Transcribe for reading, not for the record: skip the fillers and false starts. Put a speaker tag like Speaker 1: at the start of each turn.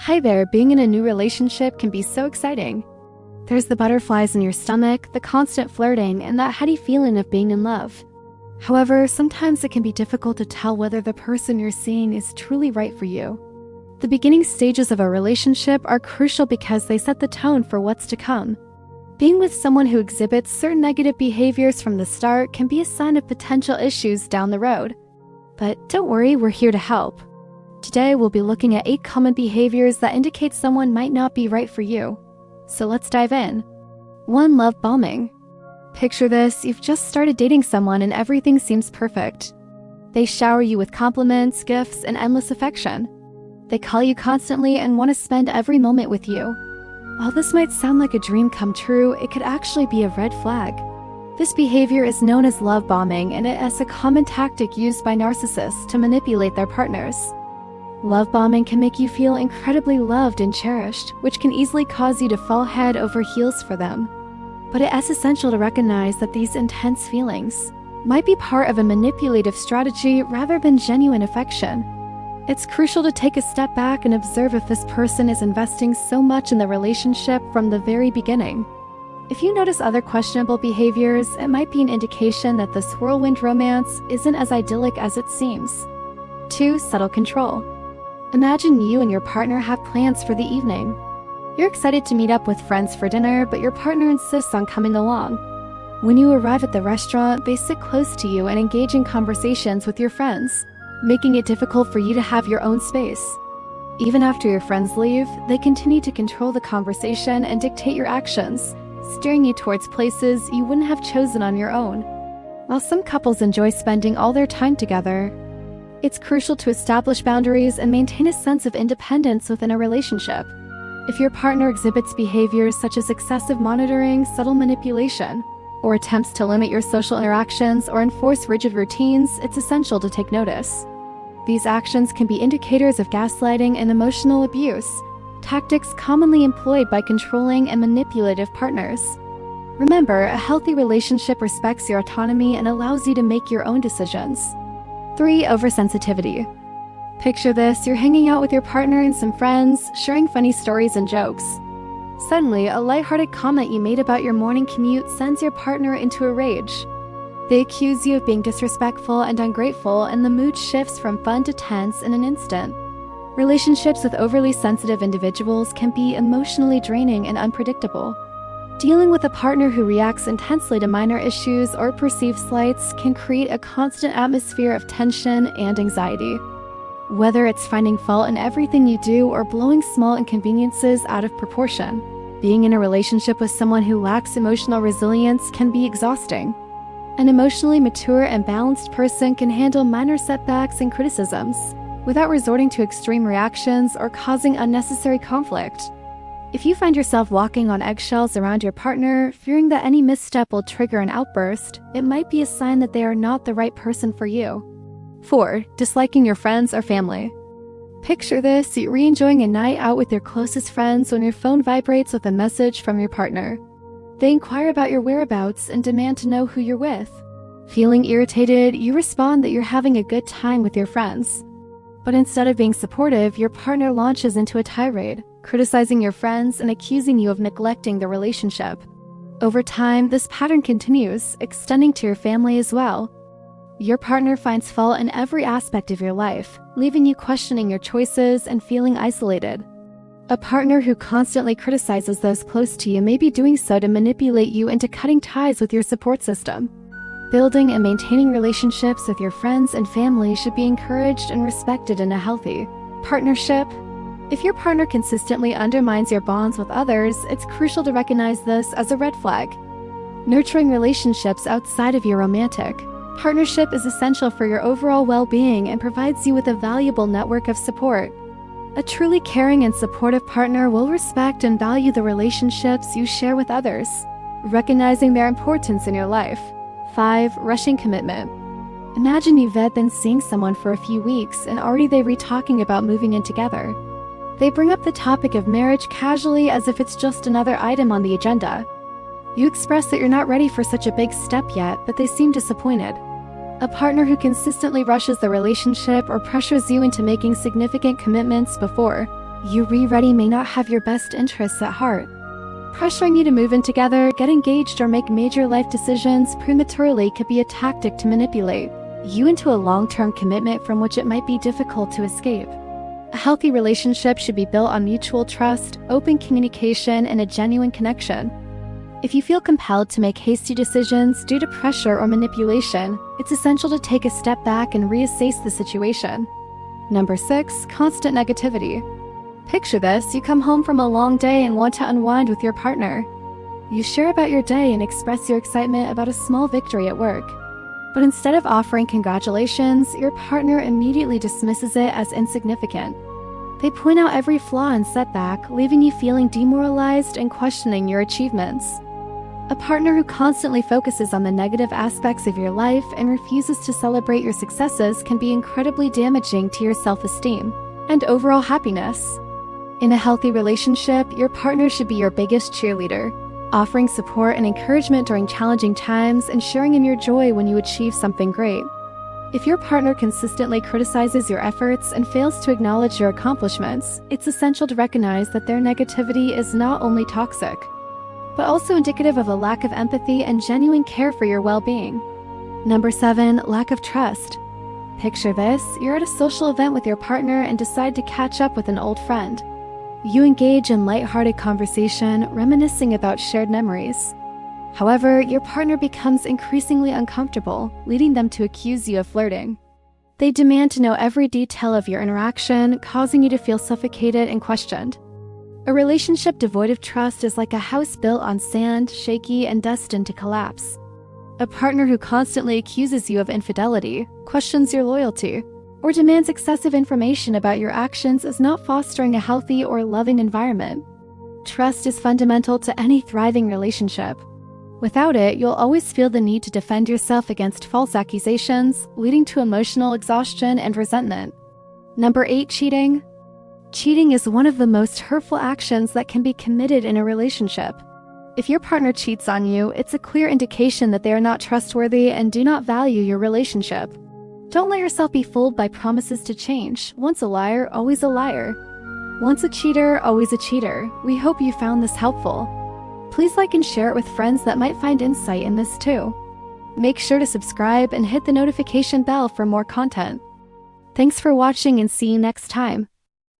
Speaker 1: Hi there, being in a new relationship can be so exciting. There's the butterflies in your stomach, the constant flirting, and that heady feeling of being in love. However, sometimes it can be difficult to tell whether the person you're seeing is truly right for you. The beginning stages of a relationship are crucial because they set the tone for what's to come. Being with someone who exhibits certain negative behaviors from the start can be a sign of potential issues down the road. But don't worry, we're here to help. Today, we'll be looking at 8 common behaviors that indicate someone might not be right for you. So let's dive in. 1. Love bombing. Picture this: you've just started dating someone and everything seems perfect. They shower you with compliments, gifts, and endless affection. They call you constantly and want to spend every moment with you. While this might sound like a dream come true, it could actually be a red flag. This behavior is known as love bombing, and it is a common tactic used by narcissists to manipulate their partners. Love bombing can make you feel incredibly loved and cherished, which can easily cause you to fall head over heels for them. But it is essential to recognize that these intense feelings might be part of a manipulative strategy rather than genuine affection. It's crucial to take a step back and observe if this person is investing so much in the relationship from the very beginning. If you notice other questionable behaviors, it might be an indication that this whirlwind romance isn't as idyllic as it seems. 2. Subtle control. Imagine you and your partner have plans for the evening. You're excited to meet up with friends for dinner, but your partner insists on coming along. When you arrive at the restaurant, they sit close to you and engage in conversations with your friends, making it difficult for you to have your own space. Even after your friends leave, they continue to control the conversation and dictate your actions, steering you towards places you wouldn't have chosen on your own. While some couples enjoy spending all their time together, it's crucial to establish boundaries and maintain a sense of independence within a relationship. If your partner exhibits behaviors such as excessive monitoring, subtle manipulation, or attempts to limit your social interactions or enforce rigid routines, it's essential to take notice. These actions can be indicators of gaslighting and emotional abuse, tactics commonly employed by controlling and manipulative partners. Remember, a healthy relationship respects your autonomy and allows you to make your own decisions. 3. Oversensitivity. Picture this: you're hanging out with your partner and some friends, sharing funny stories and jokes. Suddenly, a lighthearted comment you made about your morning commute sends your partner into a rage. They accuse you of being disrespectful and ungrateful, and the mood shifts from fun to tense in an instant. Relationships with overly sensitive individuals can be emotionally draining and unpredictable. Dealing with a partner who reacts intensely to minor issues or perceived slights can create a constant atmosphere of tension and anxiety. Whether it's finding fault in everything you do or blowing small inconveniences out of proportion, being in a relationship with someone who lacks emotional resilience can be exhausting. An emotionally mature and balanced person can handle minor setbacks and criticisms without resorting to extreme reactions or causing unnecessary conflict. If you find yourself walking on eggshells around your partner, fearing that any misstep will trigger an outburst, it might be a sign that they are not the right person for you. 4. Disliking your friends or family. Picture this: you're enjoying a night out with your closest friends when your phone vibrates with a message from your partner. They inquire about your whereabouts and demand to know who you're with. Feeling irritated, you respond that you're having a good time with your friends. But instead of being supportive, your partner launches into a tirade, criticizing your friends and accusing you of neglecting the relationship. Over time, this pattern continues, extending to your family as well. Your partner finds fault in every aspect of your life, leaving you questioning your choices and feeling isolated. A partner who constantly criticizes those close to you may be doing so to manipulate you into cutting ties with your support system. Building and maintaining relationships with your friends and family should be encouraged and respected in a healthy partnership. If your partner consistently undermines your bonds with others, it's crucial to recognize this as a red flag. Nurturing relationships outside of your romantic partnership is essential for your overall well-being and provides you with a valuable network of support. A truly caring and supportive partner will respect and value the relationships you share with others, recognizing their importance in your life. 5. Rushing commitment. Imagine you've been seeing someone for a few weeks and already they're talking about moving in together. They bring up the topic of marriage casually as if it's just another item on the agenda. You express that you're not ready for such a big step yet, but they seem disappointed. A partner who consistently rushes the relationship or pressures you into making significant commitments before You ready may not have your best interests at heart. Pressuring you to move in together, get engaged, or make major life decisions prematurely could be a tactic to manipulate you into a long-term commitment from which it might be difficult to escape. A healthy relationship should be built on mutual trust, open communication, and a genuine connection. If you feel compelled to make hasty decisions due to pressure or manipulation, it's essential to take a step back and reassess the situation. Number 6. Constant negativity. Picture this: you come home from a long day and want to unwind with your partner. You share about your day and express your excitement about a small victory at work. But instead of offering congratulations, your partner immediately dismisses it as insignificant. They point out every flaw and setback, leaving you feeling demoralized and questioning your achievements. A partner who constantly focuses on the negative aspects of your life and refuses to celebrate your successes can be incredibly damaging to your self-esteem and overall happiness. In a healthy relationship, your partner should be your biggest cheerleader, offering support and encouragement during challenging times and sharing in your joy when you achieve something great. If your partner consistently criticizes your efforts and fails to acknowledge your accomplishments, it's essential to recognize that their negativity is not only toxic, but also indicative of a lack of empathy and genuine care for your well-being. Number 7. Lack of trust. Picture this: you're at a social event with your partner and decide to catch up with an old friend. You engage in lighthearted conversation, reminiscing about shared memories. However, your partner becomes increasingly uncomfortable, leading them to accuse you of flirting. They demand to know every detail of your interaction, causing you to feel suffocated and questioned. A relationship devoid of trust is like a house built on sand, shaky and destined to collapse. A partner who constantly accuses you of infidelity, questions your loyalty, or demands excessive information about your actions is not fostering a healthy or loving environment. Trust is fundamental to any thriving relationship. Without it, you'll always feel the need to defend yourself against false accusations, leading to emotional exhaustion and resentment. Number 8. Cheating. Cheating is one of the most hurtful actions that can be committed in a relationship. If your partner cheats on you, it's a clear indication that they are not trustworthy and do not value your relationship. Don't let yourself be fooled by promises to change. Once a liar, always a liar. Once a cheater, always a cheater. We hope you found this helpful. Please like and share it with friends that might find insight in this too. Make sure to subscribe and hit the notification bell for more content. Thanks for watching and see you next time.